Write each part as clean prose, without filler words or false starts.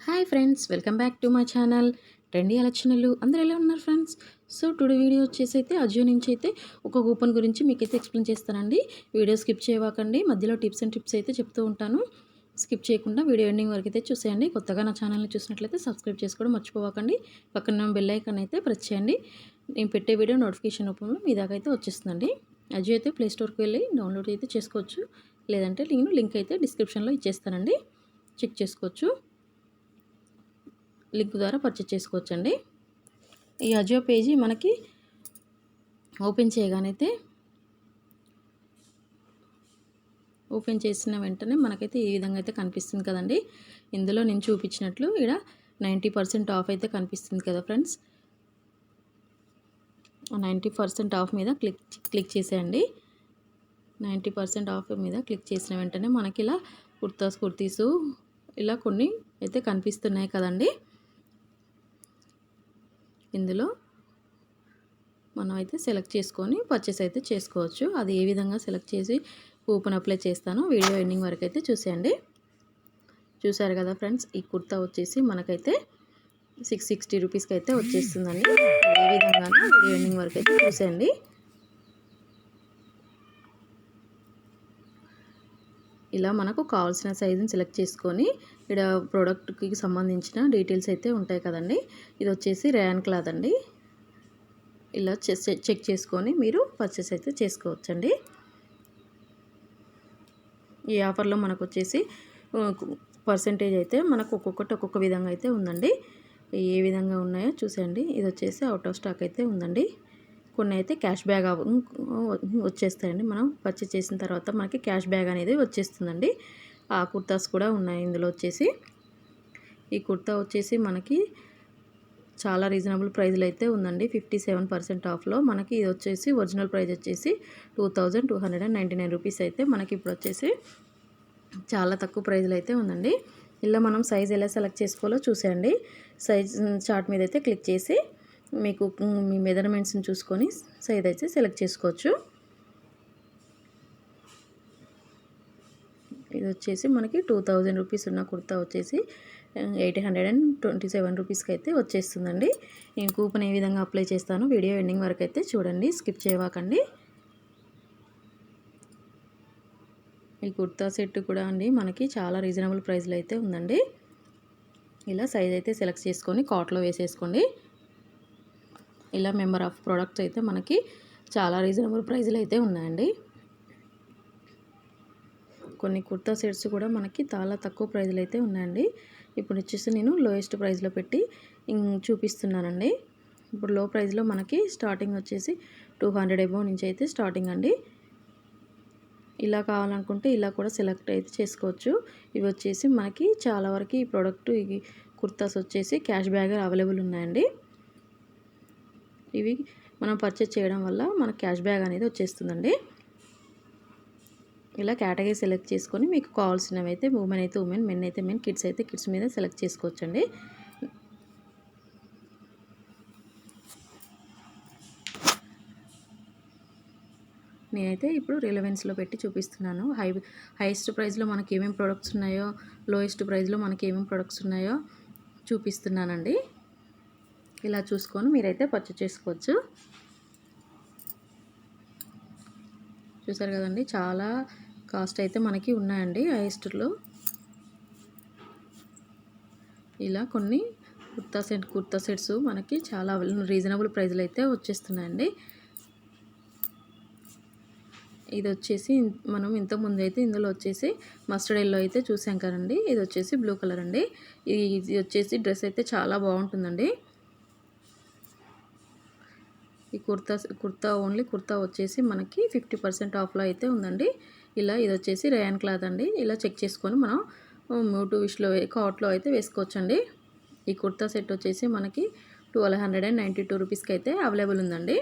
Hi friends, welcome back to my channel trendy alochanalu. అందరూ ఎలా ఉన్నారు ఫ్రెండ్స్? సో టుడే వీడియో వచ్చేసి అయితే అజియో నుంచి అయితే ఒక కూపన్ గురించి మీకైతే ఎక్స్ప్లెయిన్ చేస్తానండి. వీడియో స్కిప్ చేయవాకండి. మధ్యలో టిప్స్ అండ్ ట్రిప్స్ అయితే చెప్తూ ఉంటాను. స్కిప్ చేయకుండా వీడియో ఎండింగ్ వరకు అయితే చూసేయండి. కొత్తగా నా ఛానల్ని చూసినట్లయితే సబ్స్క్రైబ్ చేసుకోవడం మర్చిపోవకండి. పక్కన బెల్ ఐకాన్ అయితే ప్రెస్ చేయండి. నేను పెట్టే వీడియో నోటిఫికేషన్ రూపంలో మీ దాకా అయితే వచ్చేస్తుందండి. అజియో అయితే ప్లే స్టోర్కి వెళ్ళి డౌన్లోడ్ అయితే చేసుకోవచ్చు. లేదంటే నేను లింక్ అయితే డిస్క్రిప్షన్లో ఇచ్చేస్తానండి, చెక్ చేసుకోవచ్చు. లింక్ ద్వారా పర్చేస్ చేసుకోవచ్చండి. ఈ అజియో పేజీ మనకి ఓపెన్ చేయగానైతే ఓపెన్ చేసిన వెంటనే మనకైతే ఈ విధంగా అయితే కనిపిస్తుంది కదండి. ఇందులో నేను చూపించినట్లు ఇక్కడ 90% ఆఫ్ అయితే కనిపిస్తుంది కదా ఫ్రెండ్స్. 90% ఆఫ్ మీద క్లిక్ చేసేయండి. 90% ఆఫ్ మీద క్లిక్ చేసిన వెంటనే మనకి ఇలా కుర్తీసు ఇలా కొన్ని అయితే కనిపిస్తున్నాయి కదండి. ఇందులో మనం అయితే సెలెక్ట్ చేసుకొని పర్చేస్ అయితే చేసుకోవచ్చు. అది ఏ విధంగా సెలెక్ట్ చేసి కూపన్ అప్లై చేస్తానో వీడియో ఎండింగ్ వరకు అయితే చూసేయండి. చూసారు కదా ఫ్రెండ్స్, ఈ కుర్తా వచ్చేసి మనకైతే 660 రూపీస్కి అయితే వచ్చేస్తుందండి. ఏ విధంగానో వీడియో ఎండింగ్ వరకు అయితే చూసేయండి. ఇలా మనకు కావాల్సిన సైజుని సెలెక్ట్ చేసుకొని ఇక్కడ ప్రోడక్ట్కి సంబంధించిన డీటెయిల్స్ అయితే ఉంటాయి కదండి. ఇది వచ్చేసి రేయాన్ క్లాత్ అండి. ఇలా చెక్ చేసుకొని మీరు పర్చేస్ అయితే చేసుకోవచ్చండి. ఈ ఆఫర్లో మనకు వచ్చేసి పర్సెంటేజ్ అయితే మనకు ఒక్కొక్కటి ఒక్కొక్క విధంగా అయితే ఉందండి. ఏ విధంగా ఉన్నాయో చూసేయండి. ఇది వచ్చేసి అవుట్ ఆఫ్ స్టాక్ అయితే ఉందండి. కొన్ని అయితే క్యాష్ బ్యాగ్ వచ్చేస్తాయండి. మనం పర్చేస్ చేసిన తర్వాత మనకి క్యాష్ బ్యాగ్ అనేది వచ్చేస్తుందండి. ఆ కుర్తాస్ కూడా ఉన్నాయి ఇందులో వచ్చేసి. ఈ కుర్తా వచ్చేసి మనకి చాలా రీజనబుల్ ప్రైస్లో అయితే ఉందండి. 57% ఆఫ్లో మనకి ఇది వచ్చేసి ఒరిజినల్ ప్రైస్ వచ్చేసి 2299 రూపీస్ అయితే మనకి ఇప్పుడు వచ్చేసి చాలా తక్కువ ప్రైస్లో అయితే ఉందండి. ఇలా మనం సైజ్ ఎలా సెలెక్ట్ చేసుకోవాలో చూసేయండి. సైజ్ చార్ట్ మీద అయితే క్లిక్ చేసి మీకు మీ మెజర్మెంట్స్ని చూసుకొని సైజ్ అయితే సెలెక్ట్ చేసుకోవచ్చు. ఇది వచ్చేసి మనకి 2000 రూపీస్ ఉన్న కుర్తా వచ్చేసి 827 రూపీస్కి అయితే వచ్చేస్తుందండి. నేను కూపన్ ఏ విధంగా అప్లై చేస్తానో వీడియో ఎండింగ్ వరకు అయితే చూడండి, స్కిప్ చేయవాకండి. ఈ కుర్తా సెట్ కూడా అండి మనకి చాలా రీజనబుల్ ప్రైస్లో అయితే ఉందండి. ఇలా సైజ్ అయితే సెలెక్ట్ చేసుకొని కార్ట్లో వేసేసుకోండి. ఇలా మెంబర్ ఆఫ్ ప్రోడక్ట్స్ అయితే మనకి చాలా రీజనబుల్ ప్రైస్లో అయితే ఉన్నాయండి. కొన్ని కుర్తా సెట్స్ కూడా మనకి చాలా తక్కువ ప్రైస్లో అయితే ఉన్నాయండి. ఇప్పుడు వచ్చేసి నేను లోయెస్ట్ ప్రైస్లో పెట్టి చూపిస్తున్నానండి. ఇప్పుడు లో ప్రైస్లో మనకి స్టార్టింగ్ వచ్చేసి 200 అబోవ్ నుంచి అయితే స్టార్టింగ్ అండి. ఇలా కావాలనుకుంటే ఇలా కూడా సెలెక్ట్ అయితే చేసుకోవచ్చు. ఇవి వచ్చేసి మనకి చాలా వరకు ఈ ప్రోడక్ట్ ఈ కుర్తాస్ వచ్చేసి క్యాష్ బ్యాగ్ అవైలబుల్ ఉన్నాయండి. ఇవి మనం పర్చేస్ చేయడం వల్ల మనకు క్యాష్ బ్యాగ్ అనేది వచ్చేస్తుందండి. ఇలా కేటగిరీ సెలెక్ట్ చేసుకొని మీకు కావాల్సినవి అయితే ఉమెన్ అయితే ఉమెన్, మెన్ అయితే మెన్, కిడ్స్ అయితే కిడ్స్ మీద సెలెక్ట్ చేసుకోవచ్చండి. నేనైతే ఇప్పుడు రిలవెన్స్లో పెట్టి చూపిస్తున్నాను. హైయెస్ట్ ప్రైస్లో మనకి ఏమేమి ప్రొడక్ట్స్ ఉన్నాయో, లోయెస్ట్ ప్రైస్లో మనకి ఏమేమి ప్రొడక్ట్స్ ఉన్నాయో చూపిస్తున్నానండి. ఇలా చూసుకొని మీరైతే పర్చేస్ చేసుకోవచ్చు. చూసారు కదండి, చాలా కాస్ట్ అయితే మనకి ఉన్నాయండి హైయెస్ట్లో. ఇలా కొన్ని కుర్తా సెట్స్ మనకి చాలా రీజనబుల్ ప్రైస్లో అయితే వచ్చేస్తున్నాయండి. ఇది వచ్చేసి మనం ఇంతకుముందు అయితే ఇందులో వచ్చేసి మస్టర్డ్ ఎల్లో అయితే చూసాం కదండి. ఇది వచ్చేసి బ్లూ కలర్ అండి. ఇది వచ్చేసి డ్రెస్ అయితే చాలా బాగుంటుందండి. ఈ కుర్తా ఓన్లీ కుర్తా వచ్చేసి మనకి 50% ఆఫ్లో అయితే ఉందండి. ఇలా ఇది వచ్చేసి రేయాన్ క్లాత్ అండి. ఇలా చెక్ చేసుకొని మనం మ్యూట్ విష్లో కార్ట్లో అయితే వేసుకోవచ్చండి. ఈ కుర్తా సెట్ వచ్చేసి మనకి 1292 రూపీస్కి అయితే అవైలబుల్ ఉందండి.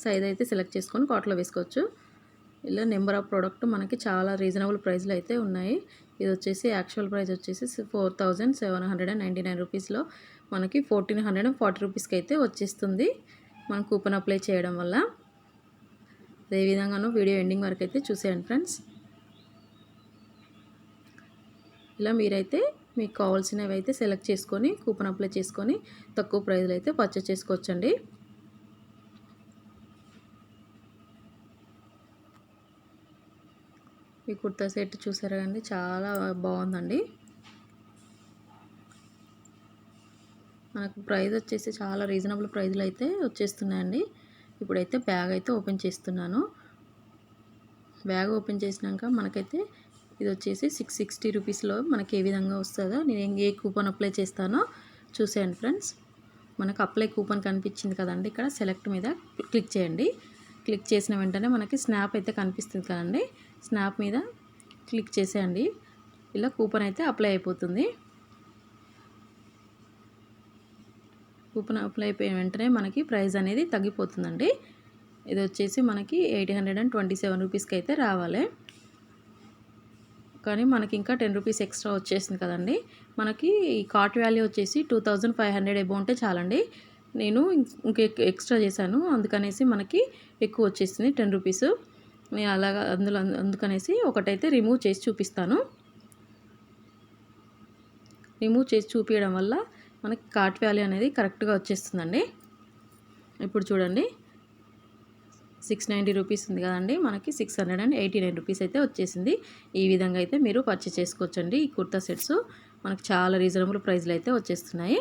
సైజ్ అయితే సెలెక్ట్ చేసుకొని కార్ట్లో వేసుకోవచ్చు. ఇలా నెంబర్ ఆఫ్ ప్రోడక్ట్ మనకి చాలా రీజనబుల్ ప్రైస్లో అయితే ఉన్నాయి. ఇది వచ్చేసి యాక్చువల్ ప్రైస్ వచ్చేసి 4799 రూపీస్లో మనకి 1440 రూపీస్కి అయితే వచ్చేస్తుంది మనం కూపన్ అప్లై చేయడం వల్ల. అదేవిధంగాను వీడియో ఎండింగ్ వరకు అయితే చూసేయండి ఫ్రెండ్స్. ఇలా మీరైతే మీకు కావాల్సినవి అయితే సెలెక్ట్ చేసుకొని కూపన్ అప్లై చేసుకొని తక్కువ ప్రైస్లో అయితే పర్చేస్ చేసుకోవచ్చండి. ఈ కుర్తా సెట్ చూసారా అండి, చాలా బాగుందండి. మనకు ప్రైస్ వచ్చేసి చాలా రీజనబుల్ ప్రైస్లో అయితే వచ్చేస్తున్నాయండి. ఇప్పుడైతే బ్యాగ్ అయితే ఓపెన్ చేస్తున్నాను. బ్యాగ్ ఓపెన్ చేసినాక మనకైతే ఇది వచ్చేసి 660 రూపీస్లో మనకి ఏ విధంగా వస్తుందో నేను ఏ కూపన్ అప్లై చేస్తానో చూసేయండి ఫ్రెండ్స్. మనకు అప్లై కూపన్ కనిపించింది కదండి, ఇక్కడ సెలెక్ట్ మీద క్లిక్ చేయండి. క్లిక్ చేసిన వెంటనే మనకి స్నాప్ అయితే కనిపిస్తుంది కదండి, స్నాప్ మీద క్లిక్ చేసేయండి. ఇలా కూపన్ అయితే అప్లై అయిపోతుంది. కూపన్ అప్లై అయిపోయిన వెంటనే మనకి ప్రైస్ అనేది తగ్గిపోతుందండి. ఇది వచ్చేసి మనకి 827 రూపీస్కి అయితే రావాలి. కానీ మనకి ఇంకా 10 రూపీస్ ఎక్స్ట్రా వచ్చేసింది కదండి. మనకి ఈ కార్ట్ వాల్యూ వచ్చేసి 2500 అబౌవ్ ఉంటే చాలండి. నేను ఇంక ఎక్స్ట్రా చేశాను, అందుకనేసి మనకి ఎక్కువ వచ్చేసింది 10 రూపీస్. నేను అలాగా అందుకనేసి ఒకటైతే రిమూవ్ చేసి చూపిస్తాను. రిమూవ్ చేసి చూపించడం వల్ల మనకి కార్ట్ వాల్యూ అనేది కరెక్ట్గా వచ్చేస్తుందండి. ఇప్పుడు చూడండి 690 రూపీస్ ఉంది కదండి, మనకి 689 రూపీస్ అయితే వచ్చేసింది. ఈ విధంగా అయితే మీరు పర్చేస్ చేసుకోవచ్చండి. ఈ కుర్తా సెట్స్ మనకు చాలా రీజనబుల్ ప్రైస్లో అయితే వచ్చేస్తున్నాయి.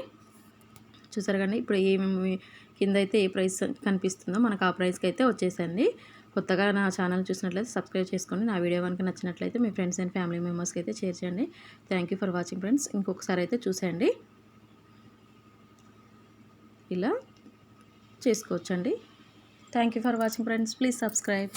చూసారు కానీ ఇప్పుడు ఏమేమి కింద అయితే ఏ ప్రైస్ కనిపిస్తుందో మనకు ఆ ప్రైస్కి అయితే వచ్చేసండి. కొత్తగా నా ఛానల్ చూసినట్లయితే సబ్స్క్రైబ్ చేసుకోండి. నా వీడియో కనుక నచ్చినట్లయితే మీ ఫ్రెండ్స్ అండ్ ఫ్యామిలీ మెంబర్స్కి అయితే షేర్ చేయండి. Thank you for watching friends. ఇంకొకసారి అయితే చూసేయండి, ఇలా చేసుకోవచ్చండి. Thank you for watching friends. Please subscribe.